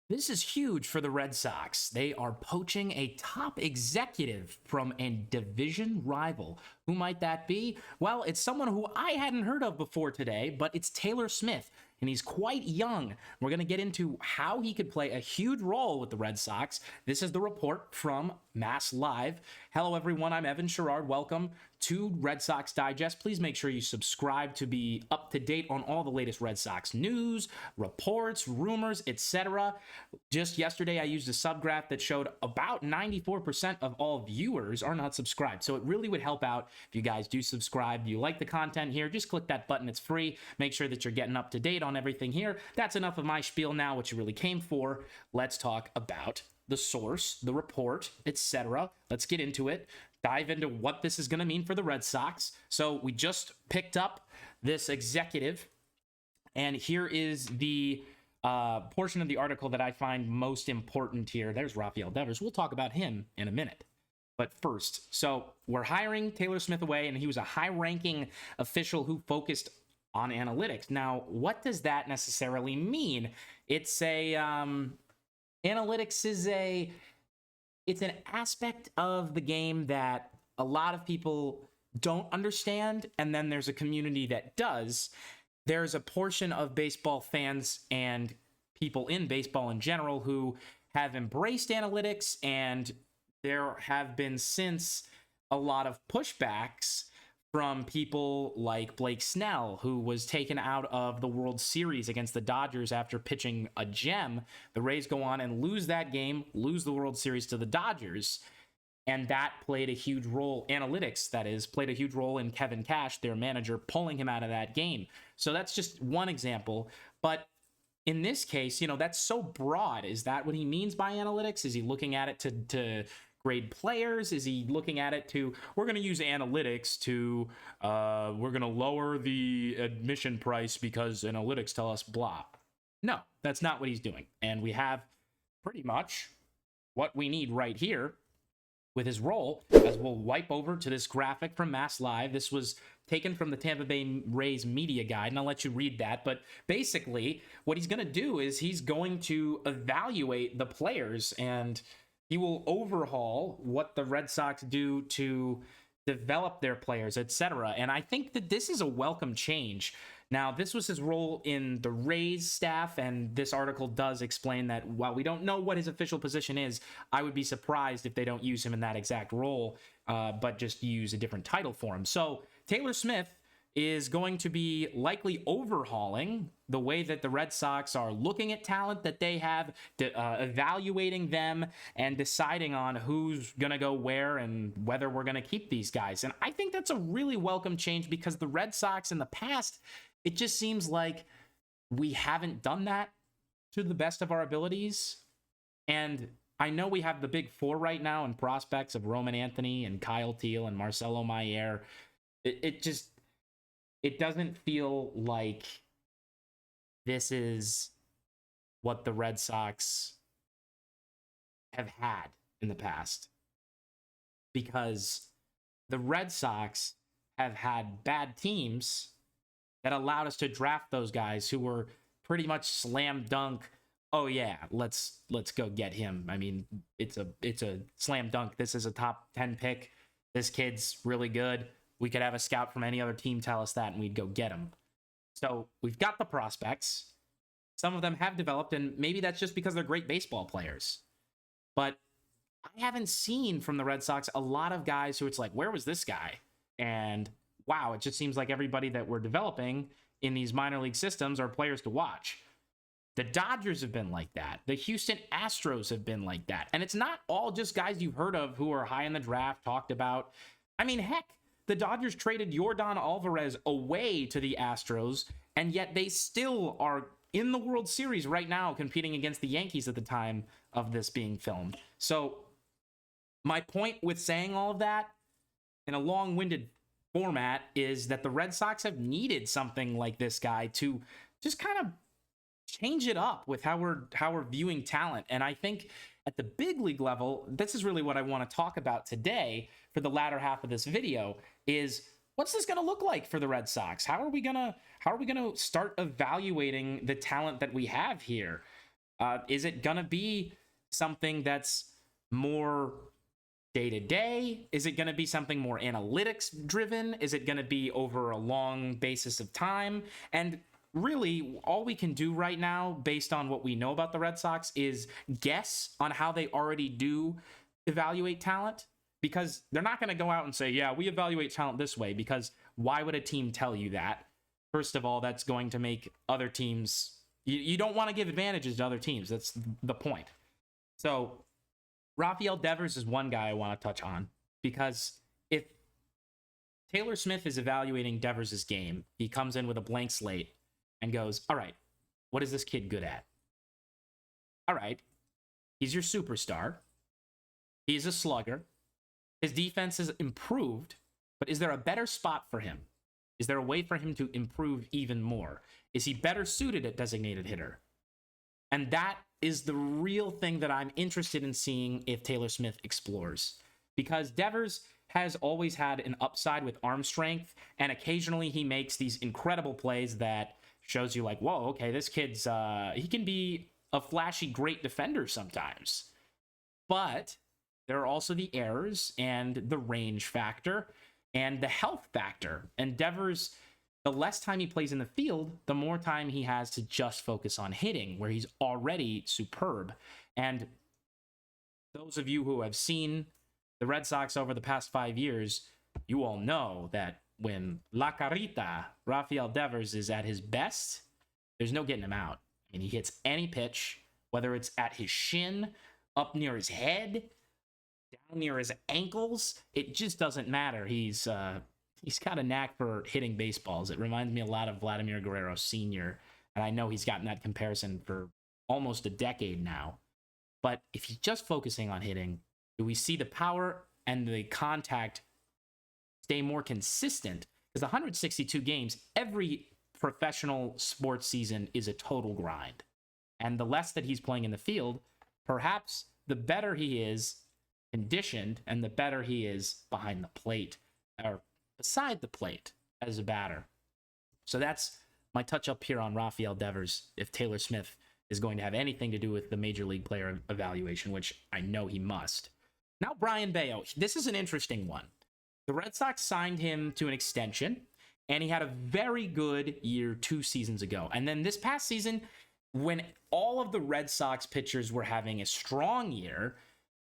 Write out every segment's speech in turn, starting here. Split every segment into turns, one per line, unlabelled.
This is huge for the Red Sox. They are poaching a top executive from a division rival. Who might that be? Well, it's someone who I hadn't heard of before today, but it's Taylor Smith, and he's quite young. We're going to get into how he could play a huge role with the Red Sox. This is the report from Mass Live. Hello, everyone. I'm Evan Sharrard. Welcome to Red Sox Digest. Please make sure you subscribe to be up to date on all the latest Red Sox news, reports, rumors, etc. Just yesterday, I used a subgraph that showed about 94% of all viewers are not subscribed. So it really would help out if you guys do subscribe. You like the content here, just click that button. It's free. Make sure that you're getting up to date on everything here. That's enough of my spiel now, what you really came for. Let's talk about the source, the report, etc. Let's get into it. Dive into what this is going to mean for the Red Sox. So we just picked up this executive, and here is the portion of the article that I find most important here. There's Rafael Devers. We'll talk about him in a minute. But first, so we're hiring Taylor Smith away, and he was a high-ranking official who focused on analytics. Now, what does that necessarily mean? It's analytics is it's an aspect of the game that a lot of people don't understand, and then there's a community that does. There's a portion of baseball fans and people in baseball in general who have embraced analytics, and there have been since a lot of pushbacks from people like Blake Snell, who was taken out of the World Series against the Dodgers after pitching a gem. The Rays go on and lose that game, lose the World Series to the Dodgers, and that played a huge role, analytics, that is, played a huge role in Kevin Cash, their manager, pulling him out of that game. So that's just one example. But in this case, that's so broad. Is that what he means by analytics? Is he looking at it to grade players? Is he looking at it to, we're going to use analytics to, we're going to lower the admission price because analytics tell us blah? No, that's not what he's doing. And we have pretty much what we need right here with his role, as we'll wipe over to this graphic from Mass Live. This was taken from the Tampa Bay Rays media guide, and I'll let you read that. But basically, what he's going to do is he's going to evaluate the players, and he will overhaul what the Red Sox do to develop their players, etc. And I think that this is a welcome change. Now, this was his role in the Rays staff, and this article does explain that while we don't know what his official position is, I would be surprised if they don't use him in that exact role, but just use a different title for him. So Taylor Smith is going to be likely overhauling the way that the Red Sox are looking at talent that they have, evaluating them, and deciding on who's going to go where and whether we're going to keep these guys. And I think that's a really welcome change, because the Red Sox in the past, it just seems like we haven't done that to the best of our abilities. And I know we have the big four right now in prospects of Roman Anthony and Kyle Teal and Marcelo Mayer. It doesn't feel like this is what the Red Sox have had in the past, because the Red Sox have had bad teams that allowed us to draft those guys who were pretty much slam dunk. Oh yeah, let's go get him. I mean, it's a slam dunk. This is a top 10 pick. This kid's really good. We could have a scout from any other team tell us that, and we'd go get him. So we've got the prospects. Some of them have developed, and maybe that's just because they're great baseball players. But I haven't seen from the Red Sox a lot of guys who it's like, where was this guy? And wow, it just seems like everybody that we're developing in these minor league systems are players to watch. The Dodgers have been like that. The Houston Astros have been like that. And it's not all just guys you've heard of who are high in the draft, talked about. I mean, heck, the Dodgers traded Yordan Alvarez away to the Astros, and yet they still are in the World Series right now competing against the Yankees at the time of this being filmed. So my point with saying all of that in a long-winded format is that the Red Sox have needed something like this guy to just kind of change it up with how we're viewing talent. And I think at the big league level, this is really what I want to talk about today for the latter half of this video, is what's this going to look like for the Red Sox? How are we going to start evaluating the talent that we have here? Is it going to be something that's more day to day? Is it going to be something more analytics driven? Is it going to be over a long basis of time? And really, all we can do right now, based on what we know about the Red Sox, is guess on how they already do evaluate talent, because they're not going to go out and say, yeah, we evaluate talent this way, because why would a team tell you that? First of all, that's going to make other teams, you don't want to give advantages to other teams. That's the point. So Rafael Devers is one guy I want to touch on, because if Taylor Smith is evaluating Devers' game, he comes in with a blank slate and goes, all right, what is this kid good at? All right, he's your superstar. He's a slugger. His defense has improved, but is there a better spot for him? Is there a way for him to improve even more? Is he better suited at designated hitter? And that is the real thing that I'm interested in seeing if Taylor Smith explores. Because Devers has always had an upside with arm strength, and occasionally he makes these incredible plays that shows you like, whoa, okay, this kid's, he can be a flashy, great defender sometimes. But there are also the errors and the range factor and the health factor. And Devers, the less time he plays in the field, the more time he has to just focus on hitting, where he's already superb. And those of you who have seen the Red Sox over the past 5 years, you all know that when La Carita, Rafael Devers, is at his best, there's no getting him out. I mean, he hits any pitch, whether it's at his shin, up near his head, down near his ankles. It just doesn't matter. He's got a knack for hitting baseballs. It reminds me a lot of Vladimir Guerrero Sr., and I know he's gotten that comparison for almost a decade now. But if he's just focusing on hitting, do we see the power and the contact stay more consistent? Because 162 games, every professional sports season is a total grind. And the less that he's playing in the field, perhaps the better he is conditioned and the better he is behind the plate or beside the plate as a batter. So that's my touch up here on Rafael Devers, if Taylor Smith is going to have anything to do with the major league player evaluation, which I know he must. Now, Brayan Bello. This is an interesting one. The Red Sox signed him to an extension, and he had a very good year 2 seasons ago. And then this past season, when all of the Red Sox pitchers were having a strong year,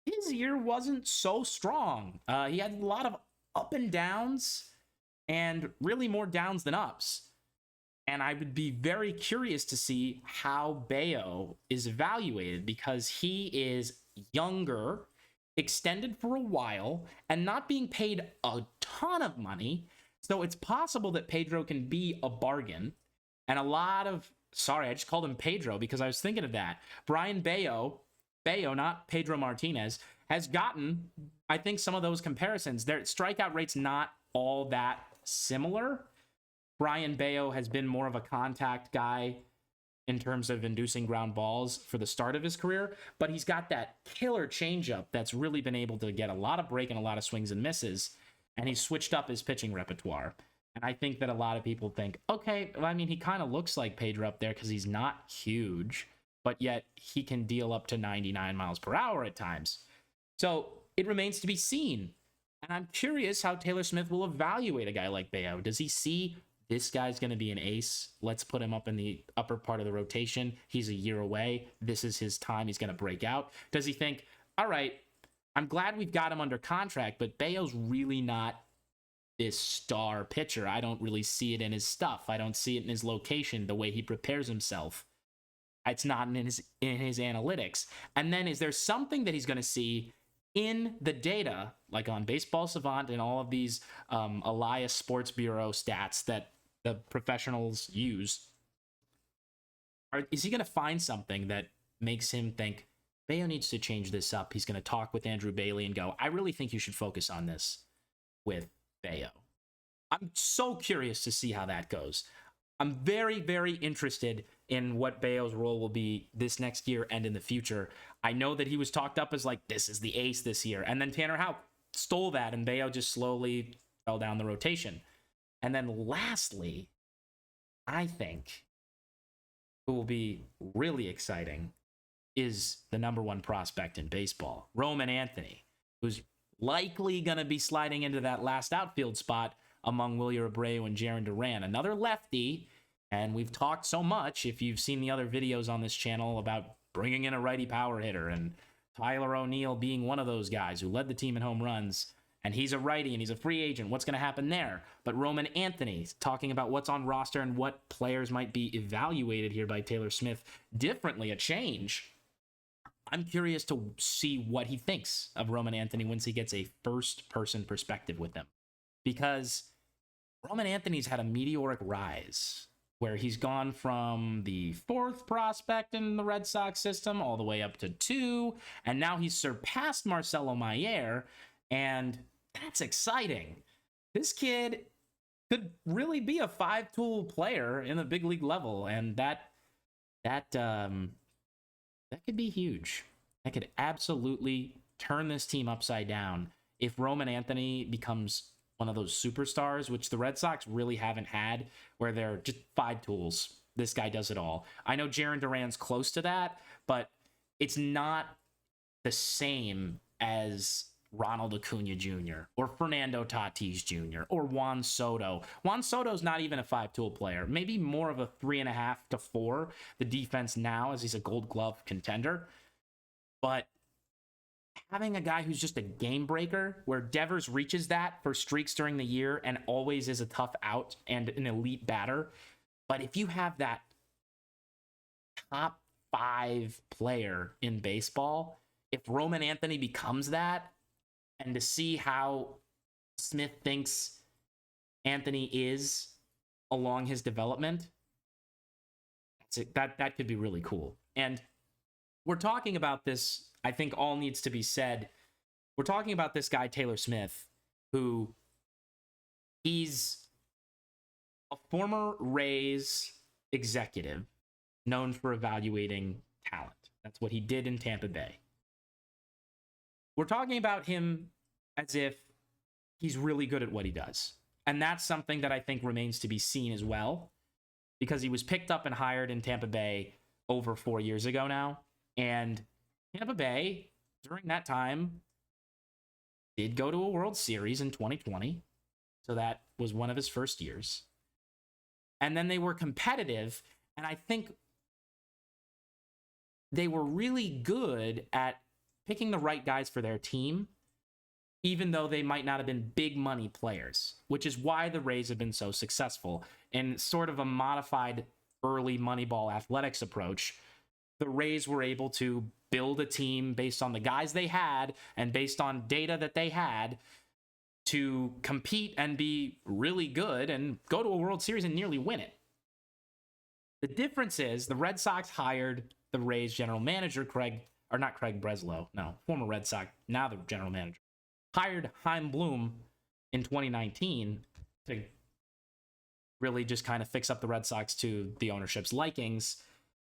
his year wasn't so strong. He had a lot of up and downs, and really more downs than ups. And I would be very curious to see how Bello is evaluated, because he is younger, extended for a while, and not being paid a ton of money. So it's possible that Pedro can be a bargain. And a lot of, sorry, I just called him Pedro because I was thinking of that. Brayan Bello, not Pedro Martinez, has gotten, I think, some of those comparisons. Their strikeout rate's not all that similar. Brayan Bello has been more of a contact guy in terms of inducing ground balls for the start of his career, but he's got that killer changeup that's really been able to get a lot of break and a lot of swings and misses, and he's switched up his pitching repertoire. And I think that a lot of people think, okay, well, I mean, he kind of looks like Pedro up there because he's not huge, but yet he can deal up to 99 miles per hour at times. So it remains to be seen. And I'm curious how Taylor Smith will evaluate a guy like Bello. Does he see this guy's going to be an ace? Let's put him up in the upper part of the rotation. He's a year away. This is his time. He's going to break out. Does he think, all right, I'm glad we've got him under contract, but Bello's really not this star pitcher. I don't really see it in his stuff. I don't see it in his location, the way he prepares himself. It's not in his analytics. And then is there something that he's going to see in the data, like on Baseball Savant and all of these Elias Sports Bureau stats that the professionals use? Is he going to find something that makes him think, Bello needs to change this up? He's going to talk with Andrew Bailey and go, I really think you should focus on this with Bello. I'm so curious to see how that goes. I'm very, very interested in what Bello's role will be this next year and in the future. I know that he was talked up as like, this is the ace this year. And then Tanner Houck stole that, and Bello just slowly fell down the rotation. And then lastly, I think it will be really exciting is the #1 prospect in baseball, Roman Anthony, who's likely going to be sliding into that last outfield spot among Wilyer Abreu and Jarren Duran, another lefty. And we've talked so much, if you've seen the other videos on this channel, about bringing in a righty power hitter, and Tyler O'Neill being one of those guys who led the team in home runs. And he's a righty and he's a free agent. What's going to happen there? But Roman Anthony, talking about what's on roster and what players might be evaluated here by Taylor Smith differently, a change. I'm curious to see what he thinks of Roman Anthony once he gets a first-person perspective with him. Because Roman Anthony's had a meteoric rise where he's gone from the 4th prospect in the Red Sox system all the way up to 2, and now he's surpassed Marcelo Mayer, and that's exciting. This kid could really be a 5-tool player in the big league level, and that could be huge. That could absolutely turn this team upside down if Roman Anthony becomes one of those superstars, which the Red Sox really haven't had, where they're just 5 tools. This guy does it all. I know Jarren Duran's close to that, but it's not the same as Ronald Acuna Jr. or Fernando Tatis Jr. or Juan Soto. Juan Soto's not even a 5-tool player, maybe more of a 3.5 to 4, the defense now, as he's a Gold Glove contender. But having a guy who's just a game breaker, where Devers reaches that for streaks during the year and always is a tough out and an elite batter. But if you have that top 5 player in baseball, if Roman Anthony becomes that, and to see how Smith thinks Anthony is along his development, that could be really cool. And we're talking about this, I think all needs to be said. We're talking about this guy, Taylor Smith, who he's a former Rays executive known for evaluating talent. That's what he did in Tampa Bay. We're talking about him as if he's really good at what he does. And that's something that I think remains to be seen as well, because he was picked up and hired in Tampa Bay over 4 years ago now. And Tampa Bay, during that time, did go to a World Series in 2020. So that was one of his first years. And then they were competitive. And I think they were really good at picking the right guys for their team, even though they might not have been big money players, which is why the Rays have been so successful. In sort of a modified early Moneyball athletics approach, the Rays were able to build a team based on the guys they had and based on data that they had to compete and be really good and go to a World Series and nearly win it. The difference is the Red Sox hired the Rays general manager, not Craig Breslow, no, former Red Sox, now the general manager, hired Chaim Bloom in 2019 to really just kind of fix up the Red Sox to the ownership's likings.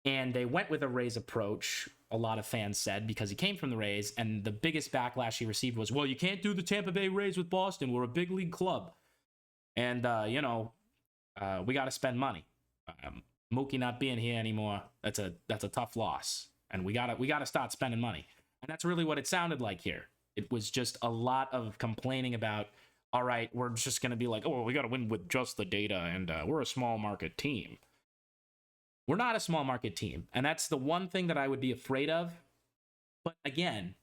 And they went with a Rays approach, a lot of fans said, because he came from the Rays. And the biggest backlash he received was, well, you can't do the Tampa Bay Rays with Boston. We're a big league club. And, we got to spend money. Mookie not being here anymore, that's a tough loss. And we gotta start spending money. And that's really what it sounded like here. It was just a lot of complaining about, all right, we're just going to be like, oh, we got to win with just the data, and we're a small market team. We're not a small market team. And that's the one thing that I would be afraid of. But again,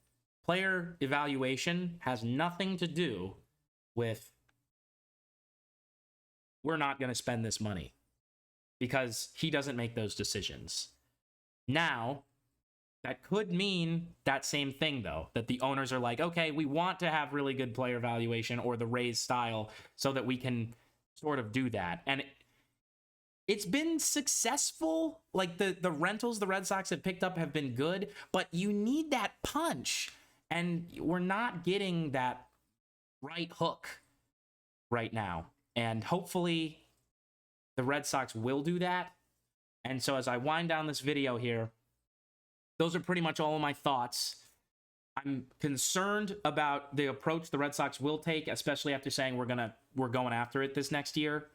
player evaluation has nothing to do with we're not going to spend this money, because he doesn't make those decisions. Now, that could mean that same thing, though, that the owners are like, okay, we want to have really good player evaluation or the Rays style so that we can sort of do that. And it's been successful. Like the rentals the Red Sox have picked up have been good, but you need that punch. And we're not getting that right hook right now. And hopefully the Red Sox will do that. And so as I wind down this video here, those are pretty much all of my thoughts. I'm concerned about the approach the Red Sox will take, especially after saying we're going after it this next year.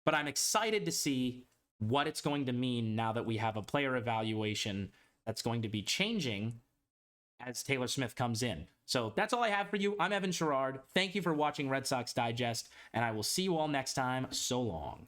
But I'm excited to see what it's going to mean now that we have a player evaluation that's going to be changing as Taylor Smith comes in. So that's all I have for you. I'm Evan Sharrard. Thank you for watching Red Sox Digest, and I will see you all next time. So long.